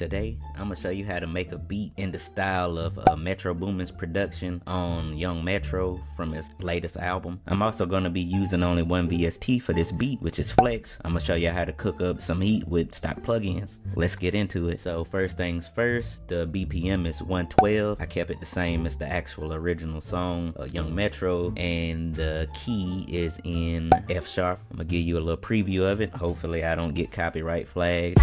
Today, I'm gonna show you how to make a beat in the style of Metro Boomin's production on Young Metro from his latest album. I'm also gonna be using only one VST for this beat, which is Flex. I'm gonna show you how to cook up some heat with stock plugins. Let's get into it. So first things first, the BPM is 112. I kept it the same as the actual original song, Young Metro, and the key is in F sharp. I'm gonna give you a little preview of it. Hopefully I don't get copyright flagged.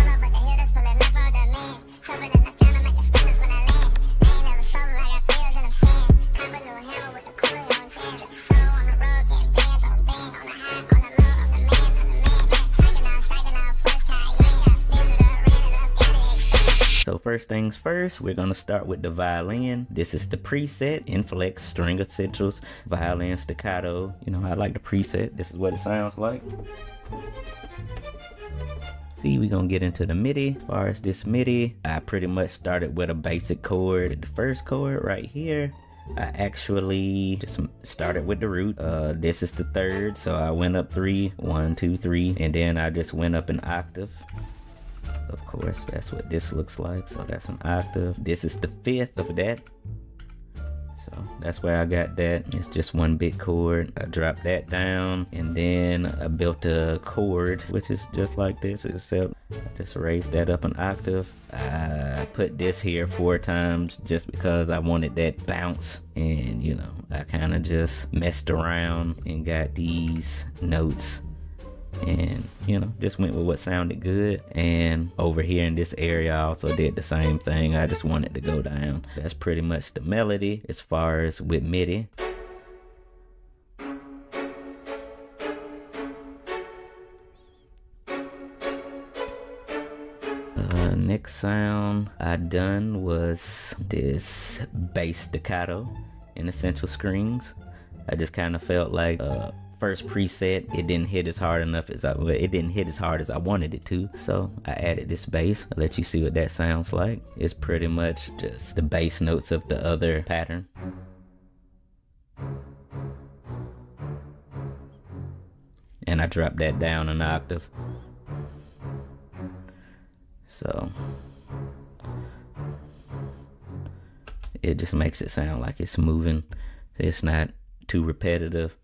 So first things first, we're gonna start with the violin. This is the preset in Flex string of Centrals Violin Staccato. You know, I like the preset. This is what it sounds like. See, we're gonna get into the MIDI. As far as this MIDI, I pretty much started with a basic chord. The first chord right here, I actually just started with the root. This is the third, so I went up 3, 1, 2, 3, and then I just went up an octave. Of course, that's what this looks like. So that's an octave. This is the 5th of that. So that's where I got that. It's just one big chord. I dropped that down, and then I built a chord, which is just like this, except I just raised that up an octave. I put this here 4 times just because I wanted that bounce, and you know, I kind of just messed around and got these notes, and you know, just went with what sounded good. And over here in this area I also did the same thing. I just wanted to go down. That's pretty much the melody as far as with MIDI. Next sound I done was this bass staccato in the central strings. I just kind of felt like first preset, it didn't hit as hard enough as it didn't hit as hard as I wanted it to, so I added this bass. I'll let you see what that sounds like. It's pretty much just the bass notes of the other pattern. And I dropped that down an octave. So it just makes it sound like it's moving. It's not too repetitive.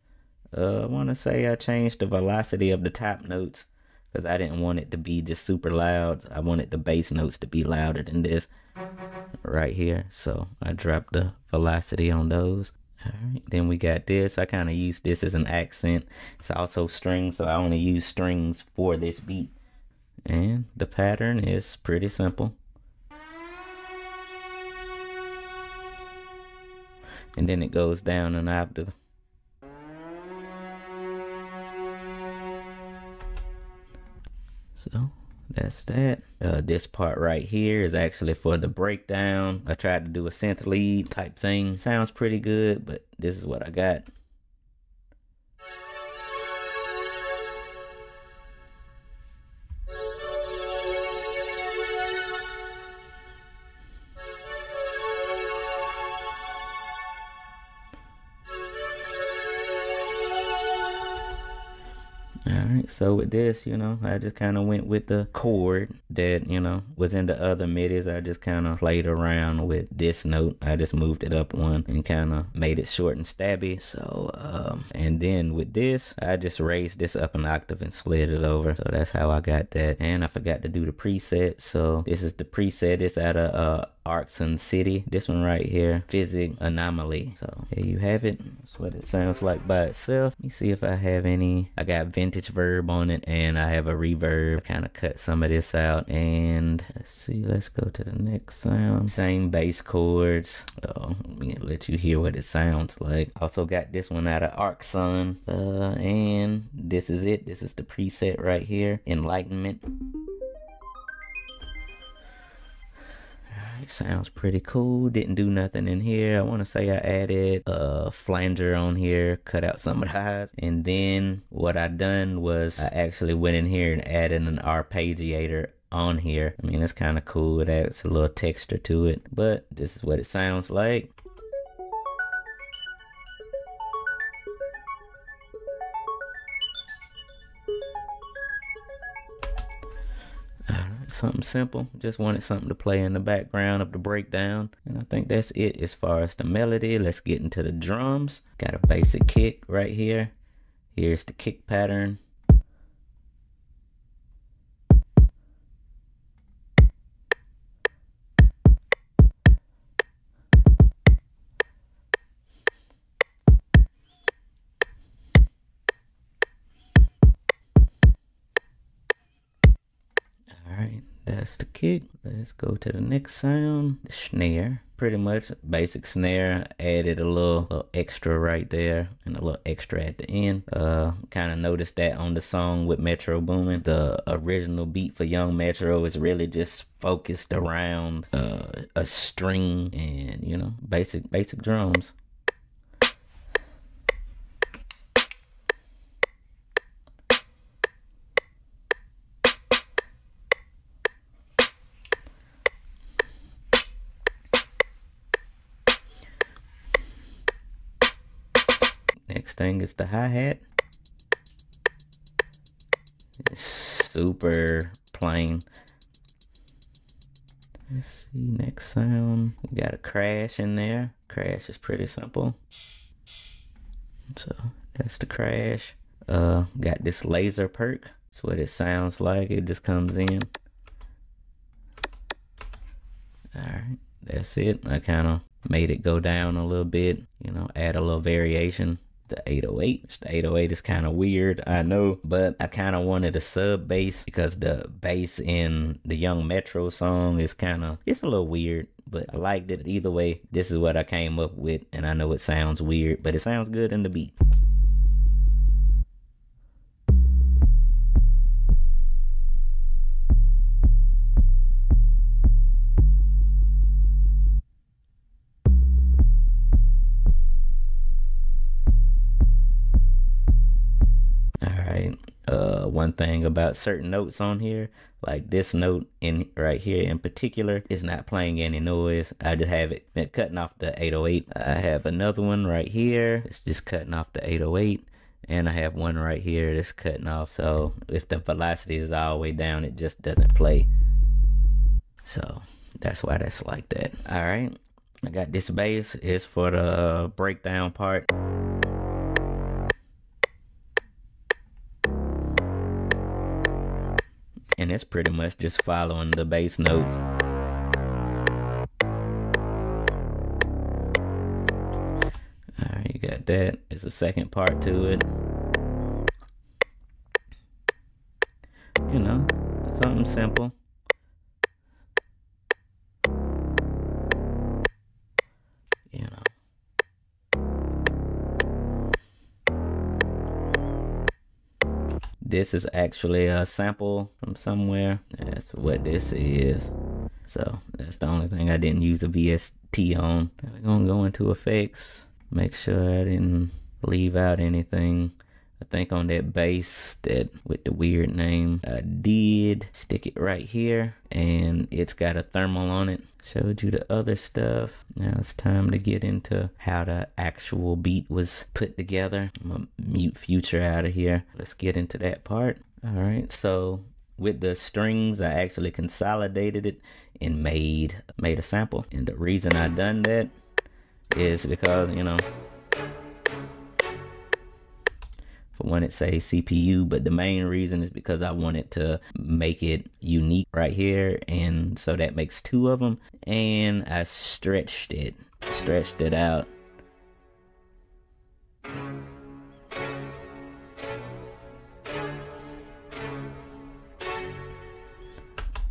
I want to say I changed the velocity of the top notes because I didn't want it to be just super loud. I wanted the bass notes to be louder than this right here. So I dropped the velocity on those. All right, then we got this. I kind of used this as an accent. It's also strings, so I only use strings for this beat. And the pattern is pretty simple. And then it goes down an octave. So that's that. This part right here is actually for the breakdown. I tried to do a synth lead type thing. Sounds pretty good, but this is what I got. Alright, so with this, you know, I just kind of went with the chord that, you know, was in the other midis. I just kind of played around with this note. I just moved it up one and kind of made it short and stabby. So, and then with this, I just raised this up an octave and slid it over. So that's how I got that. And I forgot to do the preset. So this is the preset. It's out of Arxon City. This one right here, Physic Anomaly. So there you have it. That's what it sounds like by itself. Let me see if I have any. I got vintage verb on it, and I have a reverb. I kind of cut some of this out. And let's see, let's go to the next sound. Same bass chords. Let me let you hear what it sounds like. Also got this one out of Arxon. And this is it. This is the preset right here, Enlightenment. Sounds pretty cool. Didn't do nothing in here. I want to say I added a flanger on here, cut out some of the highs, and then what I done was I actually went in here and added an arpeggiator on here. I mean, it's kind of cool. It adds a little texture to it, but this is what it sounds like. something simple. Just wanted something to play in the background of the breakdown. And I think that's it as far as the melody. Let's get into the drums. Got a basic kick right here. Here's the kick pattern. Alright, that's the kick. Let's go to the next sound, the snare. Pretty much basic snare. Added a little extra right there and a little extra at the end. Kind of noticed that on the song with Metro Boomin. The original beat for Young Metro is really just focused around a string and, you know, basic drums. Next thing is the hi-hat. It's super plain. Let's see, next sound. We got a crash in there. Crash is pretty simple. So that's the crash. Got this laser perk. That's what it sounds like. It just comes in. Alright, that's it. I kind of made it go down a little bit, you know, add a little variation. The 808. The 808 is kind of weird, I know, but I kind of wanted a sub bass because the bass in the Young Metro song is it's a little weird, but I liked it either way. This is what I came up with, and I know it sounds weird, but it sounds good in the beat. One thing about certain notes on here, like this note in right here in particular, is not playing any noise. I just have it cutting off the 808. I have another one right here. It's just cutting off the 808. And I have one right here that's cutting off. So if the velocity is all the way down, it just doesn't play. So that's why that's like that. All right. I got this bass. It's for the breakdown part. And it's pretty much just following the bass notes. Alright, you got that. It's a second part to it. You know, something simple. You know. This is actually a sample from somewhere. That's what this is. So that's the only thing I didn't use a VST on. We're gonna go into effects. Make sure I didn't leave out anything. I think on that bass that with the weird name, I did stick it right here, and it's got a thermal on it. Showed you the other stuff. Now it's time to get into how the actual beat was put together. I'm gonna mute Future out of here. Let's get into that part. All right, so with the strings, I actually consolidated it and made a sample. And the reason I done that is because, you know, for one, it says CPU, but the main reason is because I wanted to make it unique right here, and so that makes two of them. And I stretched it out.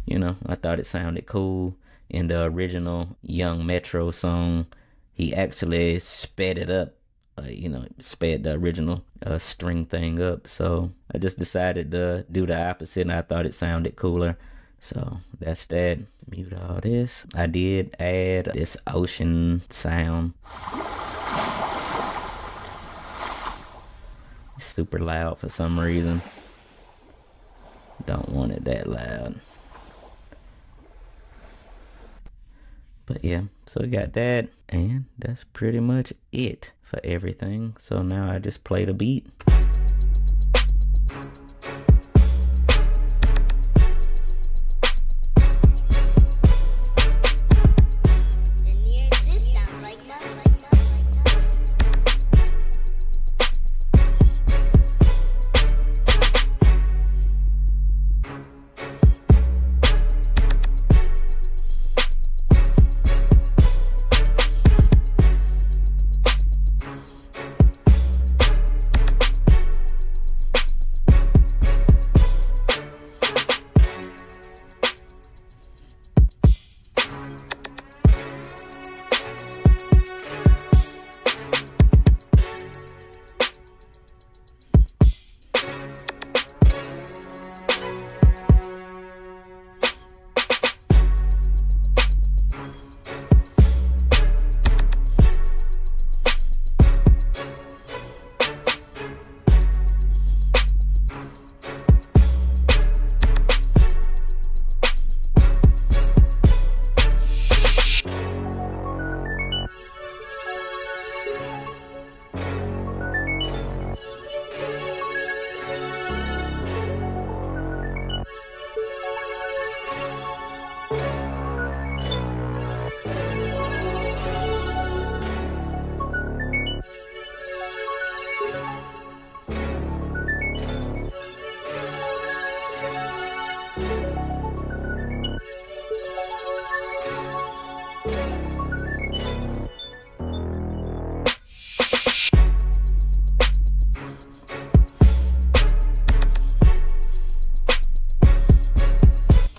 You know, I thought it sounded cool. In the original Young Metro song, he actually sped it up. You know, sped the original string thing up. So I just decided to do the opposite, and I thought it sounded cooler. So that's that. Mute all this. I did add this ocean sound. It's super loud for some reason. Don't want it that loud. But yeah, so we got that, and that's pretty much it for everything. So now I just play the beat.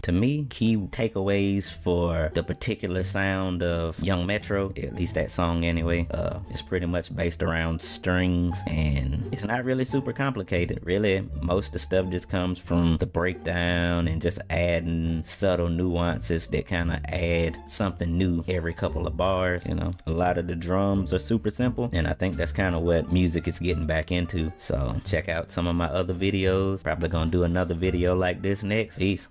To me, key takeaways for the particular sound of Young Metro, at least that song anyway, it's pretty much based around strings, and it's not really super complicated. Really, most of the stuff just comes from the breakdown and just adding subtle nuances that kind of add something new every couple of bars. You know, a lot of the drums are super simple, and I think that's kind of what music is getting back into. So check out some of my other videos. Probably gonna do another video like this next. Peace.